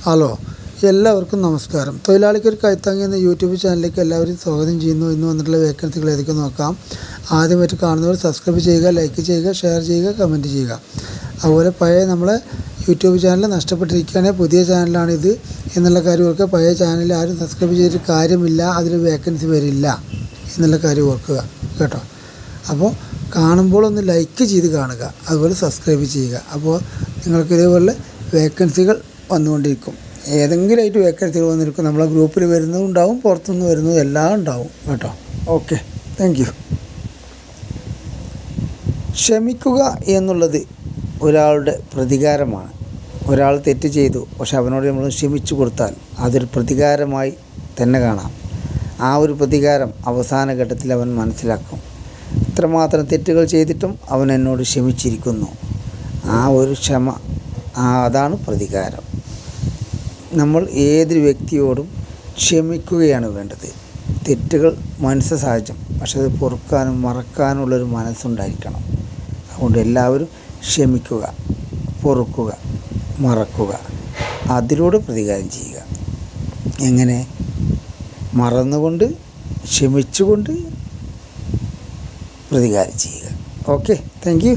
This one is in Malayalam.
ഹലോ, എല്ലാവർക്കും നമസ്കാരം. തൊഴിലാളിക്കൊരു കൈത്താങ്ങി എന്ന യൂട്യൂബ് ചാനലിലേക്ക് എല്ലാവരും സ്വാഗതം ചെയ്യുന്നു. ഇന്ന് വന്നിട്ടുള്ള വേക്കൻസികൾ ഏതൊക്കെ നോക്കാം. ആദ്യമായിട്ട് കാണുന്നവർ സബ്സ്ക്രൈബ് ചെയ്യുക, ലൈക്ക് ചെയ്യുക, ഷെയർ ചെയ്യുക, കമൻറ്റ് ചെയ്യുക. അതുപോലെ പഴയ നമ്മളെ യൂട്യൂബ് ചാനൽ നഷ്ടപ്പെട്ടിരിക്കുകയാണെങ്കിൽ പുതിയ ചാനലാണിത് എന്നുള്ള കാര്യം ഓർക്കുക. പഴയ ചാനൽ ആരും സബ്സ്ക്രൈബ് ചെയ്തിട്ട് കാര്യമില്ല, അതിൽ വേക്കൻസി വരില്ല എന്നുള്ള കാര്യം ഓർക്കുക കേട്ടോ. അപ്പോൾ കാണുമ്പോൾ ഒന്ന് ലൈക്ക് ചെയ്ത് കാണുക, അതുപോലെ സബ്സ്ക്രൈബ് ചെയ്യുക. അപ്പോൾ നിങ്ങൾക്ക് ഇതേപോലെ വേക്കൻസികൾ വന്നുകൊണ്ടിരിക്കും. ഏതെങ്കിലും ആയിട്ട് വേക്കൻസികൾ വന്നിരിക്കും. നമ്മളെ ഗ്രൂപ്പിൽ വരുന്നതും ഉണ്ടാവും, പുറത്തുനിന്ന് വരുന്നതും എല്ലാം ഉണ്ടാവും കേട്ടോ. Okay, thank you. ക്ഷമിക്കുക എന്നുള്ളത് ഒരാളുടെ പ്രതികാരമാണ്. ഒരാൾ തെറ്റ് ചെയ്തു, പക്ഷെ അവനോട് നമ്മൾ ക്ഷമിച്ചു കൊടുത്താൽ അതൊരു പ്രതികാരമായി തന്നെ കാണാം. ആ ഒരു പ്രതികാരം അവസാന ഘട്ടത്തിൽ അവൻ മനസ്സിലാക്കും. ഇത്രമാത്രം തെറ്റുകൾ ചെയ്തിട്ടും അവൻ എന്നോട് ക്ഷമിച്ചിരിക്കുന്നു. ആ ഒരു ക്ഷമ, അതാണ് പ്രതികാരം. നമ്മൾ ഏതൊരു വ്യക്തിയോടും ക്ഷമിക്കുകയാണ് വേണ്ടത്. തെറ്റുകൾ മനുഷ്യ സഹജം, പക്ഷെ അത് പൊറുക്കാനും മറക്കാനുള്ളൊരു മനസ്സുണ്ടായിരിക്കണം. അതുകൊണ്ട് എല്ലാവരും ക്ഷമിക്കുക, പൊറുക്കുക, മറക്കുക, അതിലൂടെ പ്രതികാരം ചെയ്യുക. എങ്ങനെ? മറന്നുകൊണ്ട്, ക്ഷമിച്ചുകൊണ്ട് പ്രതികാരം ചെയ്യുക. Okay, thank you.